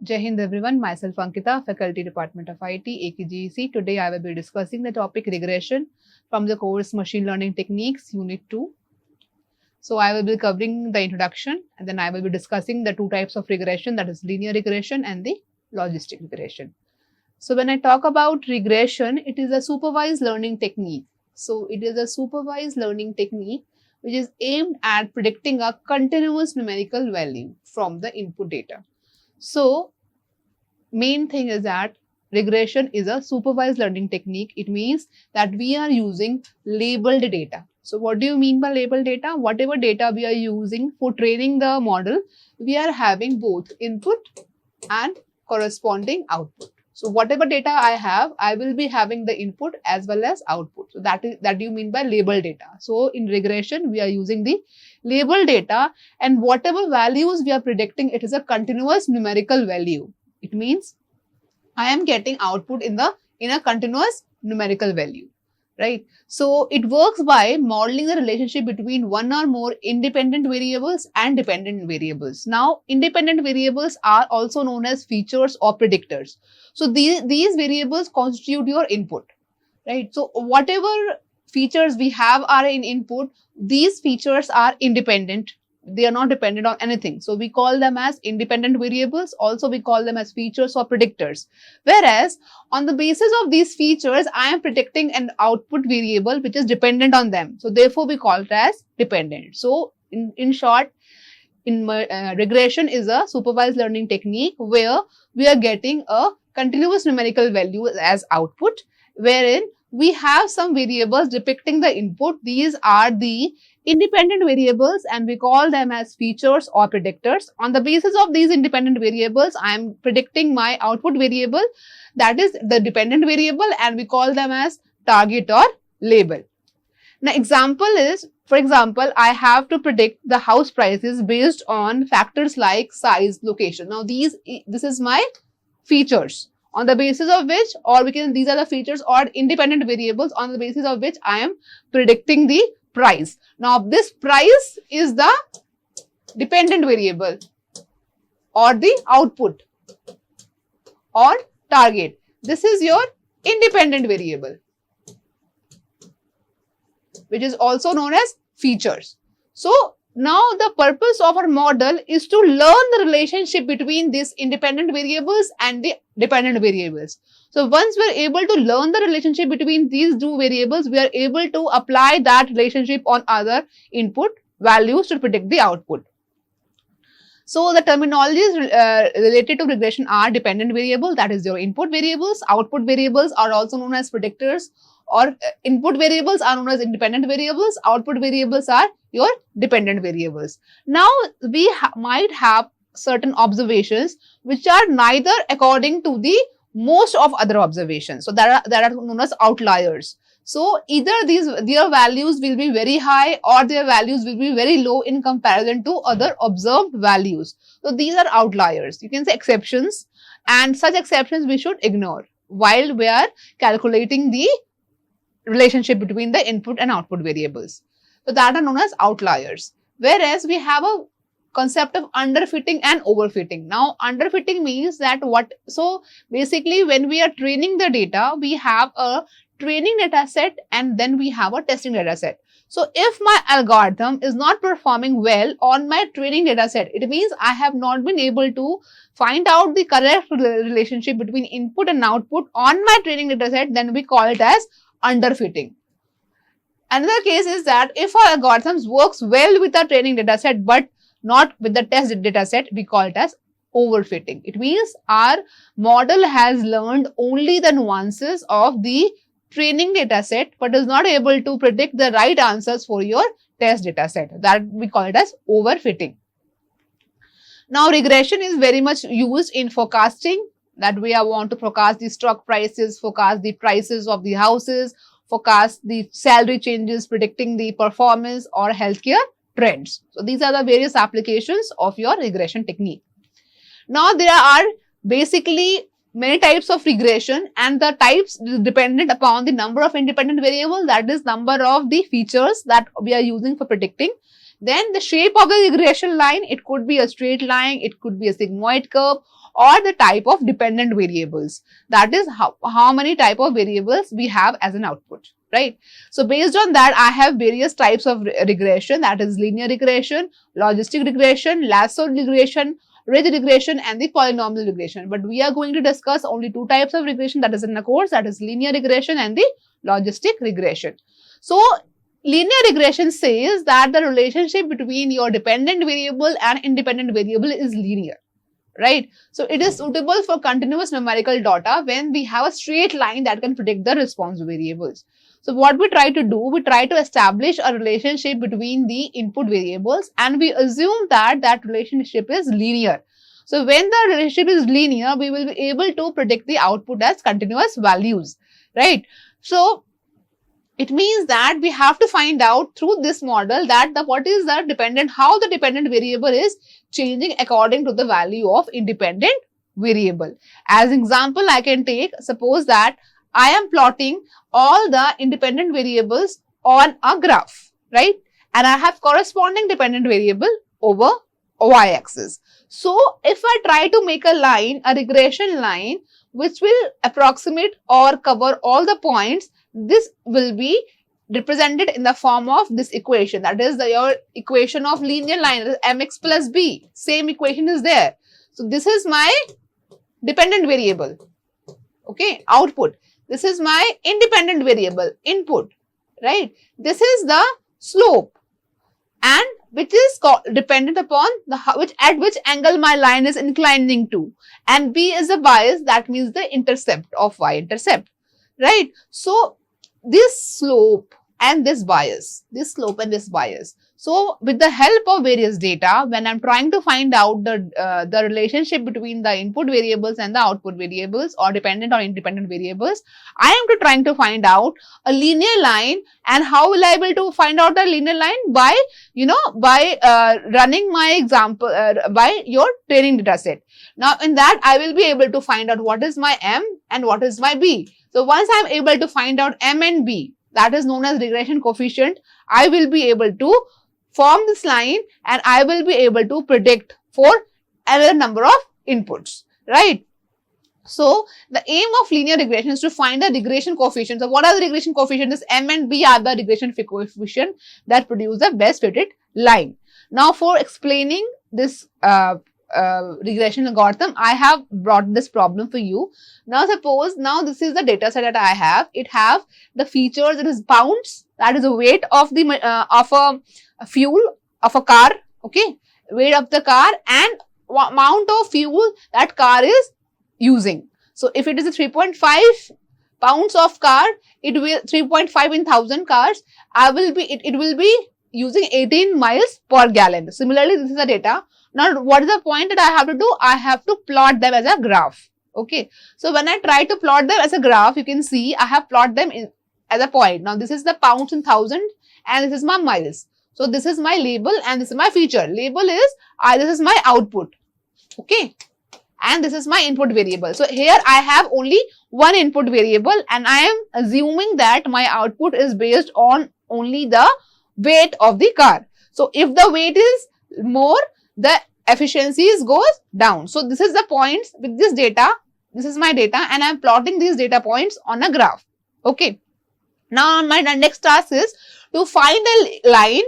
Jai Hind everyone, myself Ankita, Faculty Department of IT, AKGEC. Today I will be discussing the topic regression from the course Machine Learning Techniques, Unit 2. So I will be covering the introduction and then I will be discussing the two types of regression, that is linear regression and the logistic regression. So when I talk about regression, it is a supervised learning technique. So it is a supervised learning technique which is aimed at predicting a continuous numerical value from the input data. So main thing is that regression is a supervised learning technique. It means that we are using labeled data. So what do you mean by labeled data? Whatever data we are using for training the model, we are having both input and corresponding output. So whatever data I have, I will be having the input as well as output. So that you mean by labeled data. So in regression, we are using the labeled data, and whatever values we are predicting, it is a continuous numerical value. It means I am getting output in a continuous numerical value, right? So it works by modeling the relationship between one or more independent variables and dependent variables. Now, independent variables are also known as features or predictors. So these variables constitute your input, right? So whatever features we have are in input, these features are independent. They are not dependent on anything. So we call them as independent variables. Also, we call them as features or predictors. Whereas on the basis of these features, I am predicting an output variable which is dependent on them. So therefore, we call it as dependent. So in short, regression is a supervised learning technique where we are getting a continuous numerical value as output, wherein we have some variables depicting the input. These are the independent variables and we call them as features or predictors. On the basis of these independent variables, I am predicting my output variable, that is the dependent variable, and we call them as target or label. Now, example is, for example, I have to predict the house prices based on factors like size, location. Now, this is my features on the basis of which, or these are the features or independent variables on the basis of which I am predicting the price. Now, this price is the dependent variable or the output or target. This is your independent variable, which is also known as features. So, now the purpose of our model is to learn the relationship between these independent variables and the dependent variables. So once we are able to learn the relationship between these two variables, we are able to apply that relationship on other input values to predict the output. So the terminologies related to regression are dependent variable, that is your input variables. Output variables are also known as predictors, or input variables are known as independent variables. Output variables are your dependent variables. Now, we might have certain observations which are neither according to the most of other observations. So that are known as outliers. So either their values will be very high or their values will be very low in comparison to other observed values. So these are outliers. You can say exceptions, and such exceptions we should ignore while we are calculating the relationship between the input and output variables. So that are known as outliers. Whereas we have a concept of underfitting and overfitting. Now, underfitting means that so basically when we are training the data, we have a training data set and then we have a testing data set. So if my algorithm is not performing well on my training data set, it means I have not been able to find out the correct relationship between input and output on my training data set, then we call it as underfitting. Another case is that if our algorithms works well with our training data set but not with the test data set, we call it as overfitting. It means our model has learned only the nuances of the training data set but is not able to predict the right answers for your test data set. That we call it as overfitting. Now, regression is very much used in forecasting, that we want to forecast the stock prices, forecast the prices of the houses, forecast the salary changes, predicting the performance or healthcare trends. So these are the various applications of your regression technique. Now, there are basically many types of regression, and the types dependent upon the number of independent variables, that is number of the features that we are using for predicting. Then the shape of the regression line, it could be a straight line, it could be a sigmoid curve, or the type of dependent variables. That is how many type of variables we have as an output, right? So based on that, I have various types of regression, that is linear regression, logistic regression, lasso regression, ridge regression, and the polynomial regression. But we are going to discuss only two types of regression that is in the course, that is linear regression and the logistic regression. So linear regression says that the relationship between your dependent variable and independent variable is linear, right? So it is suitable for continuous numerical data when we have a straight line that can predict the response variables. So what we try to do, we try to establish a relationship between the input variables and we assume that that relationship is linear. So when the relationship is linear, we will be able to predict the output as continuous values, right? So it means that we have to find out through this model that what is the dependent, how the dependent variable is changing according to the value of independent variable. As example, I can take, suppose that I am plotting all the independent variables on a graph, right? And I have corresponding dependent variable over y-axis. So if I try to make a line, a regression line, which will approximate or cover all the points, this will be represented in the form of this equation. That is your equation of linear line, that is mx plus b. Same equation is there. So this is my dependent variable, okay, output. This is my independent variable, input, right? This is the slope, and which is dependent upon at which angle my line is inclining to. And b is a bias, that means the intercept of y-intercept, right? So this slope and this bias, So with the help of various data, when I'm trying to find out the relationship between the input variables and the output variables, or dependent or independent variables, I am trying to find out a linear line. And how will I be able to find out the linear line? By, running my example, by your training data set. Now in that, I will be able to find out what is my m and what is my b. So once I am able to find out m and b, that is known as regression coefficient, I will be able to form this line and I will be able to predict for another number of inputs, right? So the aim of linear regression is to find the regression coefficient. So what are the regression coefficients? M and B are the regression coefficient that produce the best fitted line. Now for explaining this regression algorithm, I have brought this problem for you. Now suppose, this is the data set that I have. It have the features, it is pounds, that is the weight of the a fuel of a car, okay, weight of the car and amount of fuel that car is using. So if it is a 3.5 pounds of car, it will 3.5 in 1000 cars, it will be using 18 miles per gallon. Similarly, this is the data. Now, what is the point that I have to do? I have to plot them as a graph. Okay. So, when I try to plot them as a graph, you can see I have plotted them as a point. Now, this is the pounds in 1000 and this is my miles. So, this is my label and this is my feature. Label is, this is my output. Okay. And this is my input variable. So, here I have only one input variable and I am assuming that my output is based on only the weight of the car. So, if the weight is more, the efficiencies goes down. So, this is the points with this data. This is my data and I am plotting these data points on a graph. Okay. Now, my next task is to find a line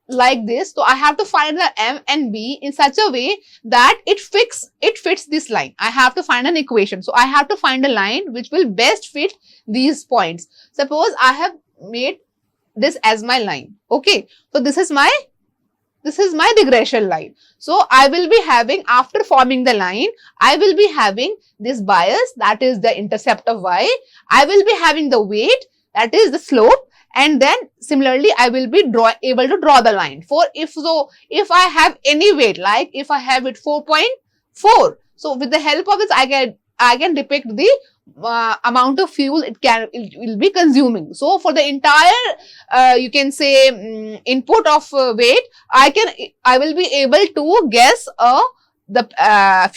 like this. So, I have to find the M and B in such a way that it fits this line. I have to find an equation. So, I have to find a line which will best fit these points. Suppose I have made this as my line. Okay. So, this is my regression line. So, I will be having, after forming the line, I will be having this bias, that is the intercept of y. I will be having the weight, that is the slope, and then similarly, I will be able to draw the line. If I have any weight, like if I have it 4.4, so with the help of this, I can depict the amount of fuel it will be consuming. So for the entire you can say input of weight, I will be able to guess the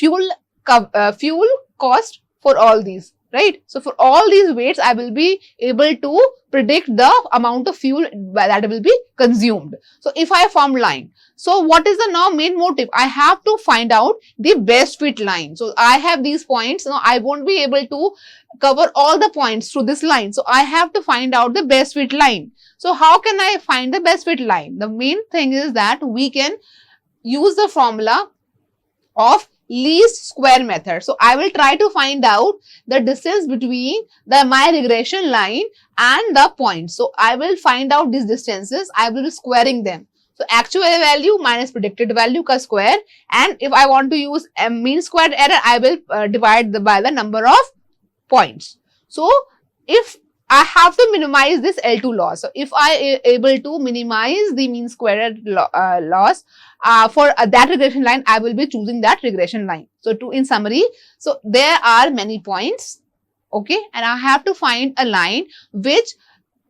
fuel cost for all these. right? So for all these weights, I will be able to predict the amount of fuel that will be consumed. So if I form line, so what is the now main motive? I have to find out the best fit line. So I have these points. Now I won't be able to cover all the points through this line. So I have to find out the best fit line. So how can I find the best fit line? The main thing is that we can use the formula of least square method. So I will try to find out the distance between my regression line and the point. So I will find out these distances. I will be squaring them. So actual value minus predicted value ka square, and if I want to use a mean squared error, I will divide by the number of points. So if I have to minimize this L2 loss. So if I am able to minimize the mean squared loss for that regression line, I will be choosing that regression line. So in summary, so there are many points, okay, and I have to find a line which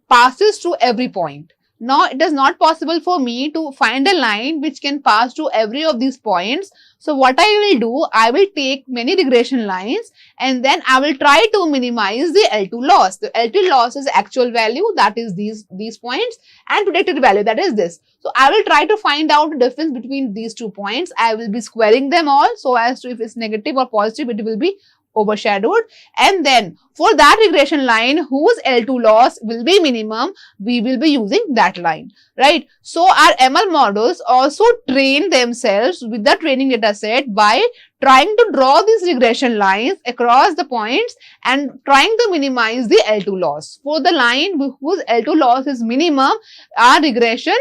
passes through every point. Now, it is not possible for me to find a line which can pass through every of these points. So, what I will do, I will take many regression lines and then I will try to minimize the L2 loss. The L2 loss is actual value, that is these points, and predicted value, that is this. So, I will try to find out the difference between these 2 points. I will be squaring them all so as to, if it's negative or positive, it will be overshadowed, and then for that regression line whose L2 loss will be minimum, we will be using that line, right? So our ML models also train themselves with the training data set by trying to draw these regression lines across the points and trying to minimize the L2 loss. For the line whose L2 loss is minimum, our regression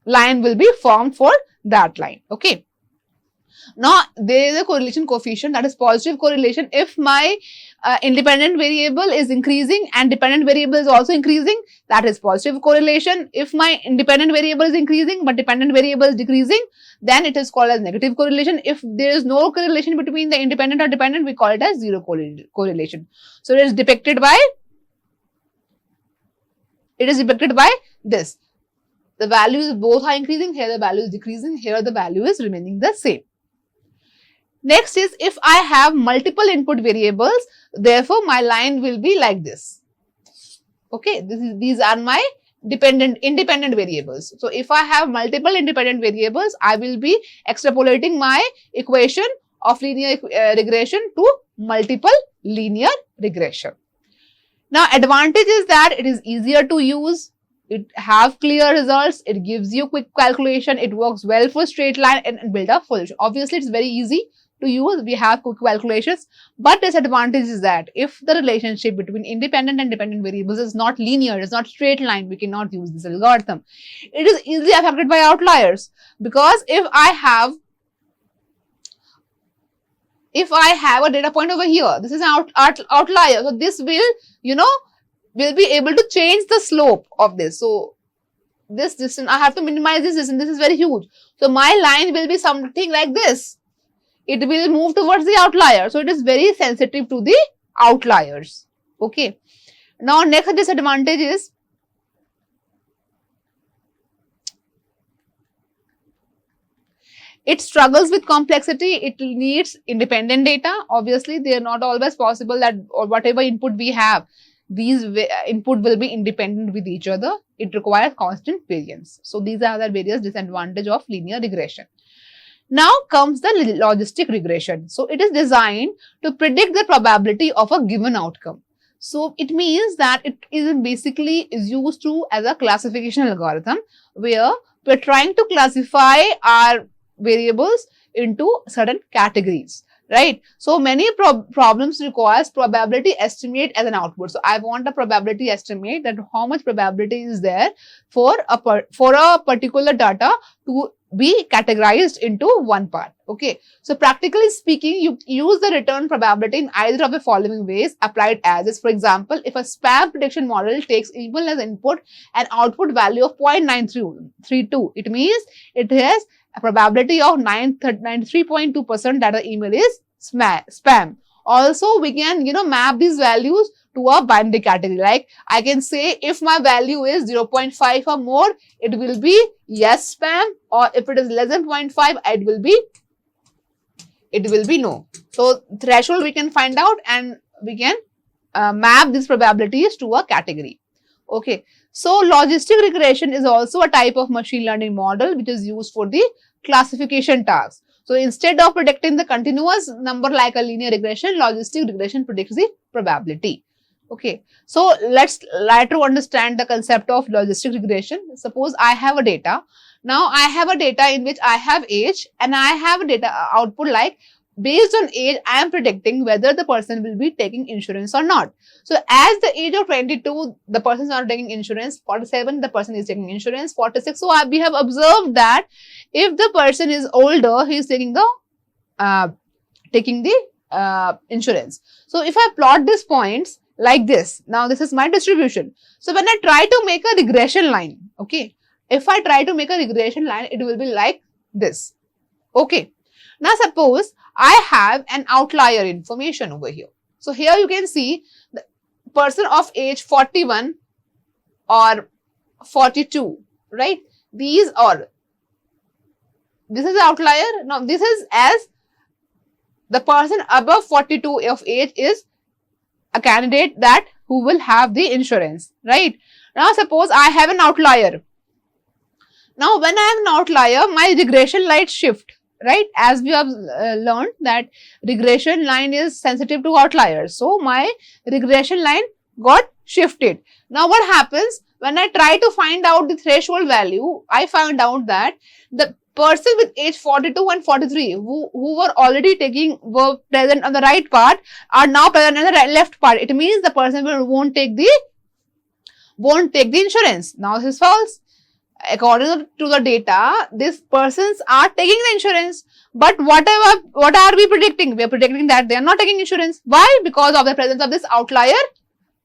line will be formed for that line, okay? Now, there is a correlation coefficient, that is positive correlation. If my independent variable is increasing and dependent variable is also increasing, that is positive correlation. If my independent variable is increasing but dependent variable is decreasing, then it is called as negative correlation. If there is no correlation between the independent or dependent, we call it as zero correlation. So, it is depicted by this. The values both are increasing, here the value is decreasing, here the value is remaining the same. Next is, if I have multiple input variables, therefore my line will be like this. Okay, these are my independent variables. So if I have multiple independent variables, I will be extrapolating my equation of linear regression to multiple linear regression. Now, advantage is that it is easier to use. It have clear results. It gives you quick calculation. It works well for straight line and build up solution. Obviously, it's very easy to use. We have quick calculations, but disadvantage is that if the relationship between independent and dependent variables is not linear, it's not straight line, we cannot use this algorithm. It is easily affected by outliers, because if I have a data point over here, this is an outlier, so this will, will be able to change the slope of this. So this distance, I have to minimize this distance. This is very huge. So my line will be something like this. It will move towards the outlier. So it is very sensitive to the outliers. Okay. Now, next disadvantage is it struggles with complexity. It needs independent data. Obviously, they are not always possible that, or whatever input we have, these input will be independent with each other. It requires constant variance. So these are the various disadvantages of linear regression. Now comes the logistic regression. So it is designed to predict the probability of a given outcome. So it means that it is basically used as a classification algorithm, where we are trying to classify our variables into certain categories, right? So many problems requires probability estimate as an output. So I want a probability estimate, that how much probability is there for a particular data to be categorized into one part. Okay, so practically speaking, you use the return probability in either of the following ways applied as is. For example, if a spam prediction model takes email as input and output value of 0.932, it means it has a probability of 93.2% that the email is spam. Also, we can map these values to a binary category. Like I can say, if my value is 0.5 or more, it will be yes spam, or if it is less than 0.5, it will be no. So threshold we can find out and we can map these probabilities to a category. Okay, so logistic regression is also a type of machine learning model which is used for the classification task. So instead of predicting the continuous number like a linear regression, logistic regression predicts the probability. Okay, so let's try to understand the concept of logistic regression. Suppose I have a data. Now I have a data in which I have age and I have a data output like based on age, I am predicting whether the person will be taking insurance or not. So as the age of 22, the person is not taking insurance. 47, the person is taking insurance. 46, so we have observed that if the person is older, he is taking the insurance. So if I plot these points like this, now this is my distribution. So when I try to make a regression line, okay, if I try to make a regression line, it will be like this. Okay. Now suppose I have an outlier information over here. So here you can see the person of age 41 or 42, right? This is the outlier. Now this is as the person above 42 of age is a candidate that who will have the insurance, right? Now suppose I have an outlier. Now when I have an outlier, my regression line shift, right? As we have learned that regression line is sensitive to outliers. So my regression line got shifted. Now what happens when I try to find out the threshold value? I found out that the person with age 42 and 43 who were already were present on the right part are now present on the left part. It means the person won't take the insurance. Now this is false. According to the data, these persons are taking the insurance. But what are we predicting? We are predicting that they are not taking insurance. Why? Because of the presence of this outlier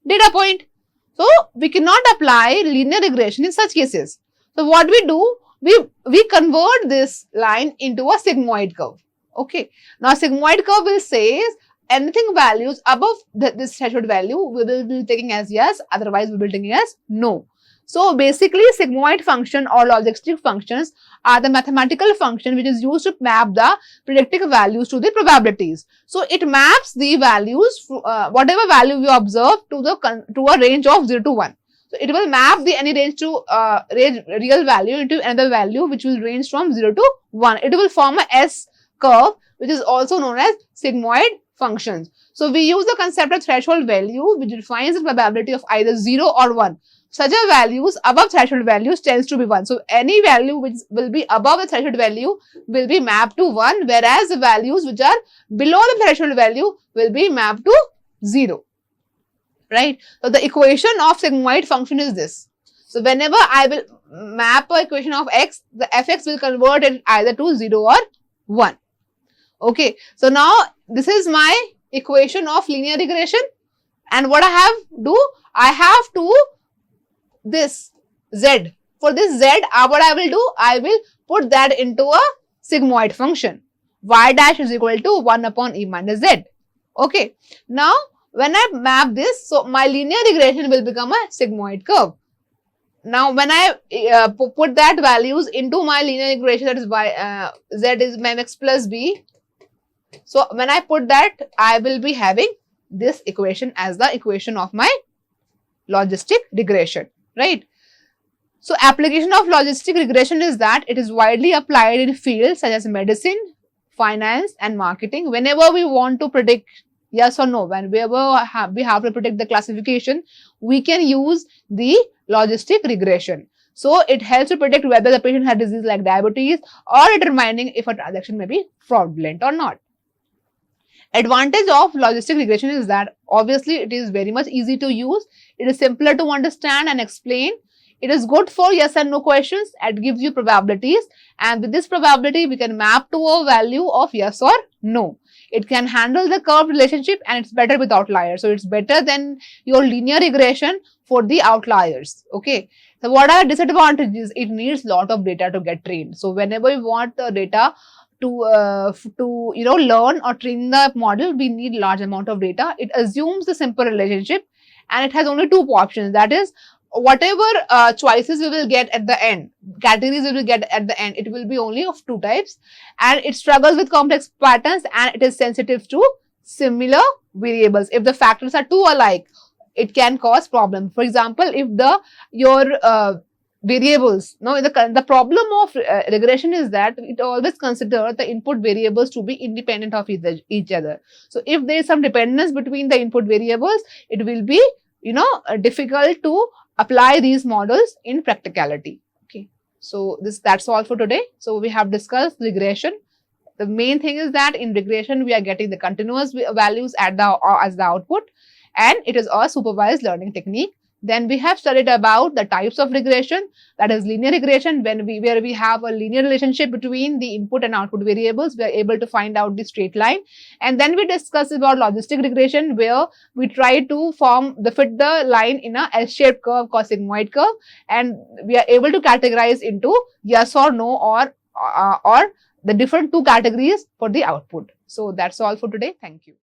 data point. So we cannot apply linear regression in such cases. So what we do? We convert this line into a sigmoid curve. Okay. Now sigmoid curve will say anything values above this threshold value we will be taking as yes, otherwise we will be taking as no. So basically sigmoid function or logistic functions are the mathematical function which is used to map the predictive values to the probabilities. So it maps the values, whatever value you observe to a range of 0 to 1. So it will map any range to real value into another value which will range from 0 to 1. It will form a S curve which is also known as sigmoid functions. So we use the concept of threshold value which defines the probability of either 0 or 1. Such a values above threshold values tends to be 1. So any value which will be above the threshold value will be mapped to 1, whereas the values which are below the threshold value will be mapped to 0. Right? So the equation of sigmoid function is this. So whenever I will map an equation of x, the fx will convert it either to 0 or 1. Okay. So now this is my equation of linear regression. And what I have to this z. For this z, what I will do? I will put that into a sigmoid function. Y dash is equal to 1 upon e minus z. Okay. Now, when I map this, so my linear regression will become a sigmoid curve. Now, when I put that values into my linear regression, that is y, z is mx plus b. So, when I put that, I will be having this equation as the equation of my logistic regression. Right. So application of logistic regression is that it is widely applied in fields such as medicine, finance and marketing. Whenever we want to predict yes or no, whenever we have to predict the classification, we can use the logistic regression. So it helps to predict whether the patient has disease like diabetes or determining if a transaction may be fraudulent or not. Advantage of logistic regression is that obviously it is very much easy to use. It is simpler to understand and explain. It is good for yes and no questions. It gives you probabilities, and with this probability we can map to a value of yes or no. It can handle the curve relationship and it's better with outliers. So it's better than your linear regression for the outliers. Okay. So what are disadvantages? It needs lot of data to get trained. So whenever we want the data to learn or train the model, we need large amount of data. It assumes the simple relationship and it has only two options. That is, whatever choices we will get at the end, categories we will get at the end, it will be only of two types, and it struggles with complex patterns and it is sensitive to similar variables. If the factors are too alike, it can cause problem. For example, if your variables, no, the problem of regression is that it always consider the input variables to be independent of each other. So if there is some dependence between the input variables, it will be, difficult to apply these models in practicality. Okay, so that's all for today. So we have discussed regression. The main thing is that in regression, we are getting the continuous values as the output, and it is a supervised learning technique. Then we have studied about the types of regression, that is linear regression, where we have a linear relationship between the input and output variables. We are able to find out the straight line. And then we discussed about logistic regression, where we try to fit the line in a L-shaped curve called sigmoid curve, and we are able to categorize into yes or no, or the different two categories for the output. So that's all for today. Thank you.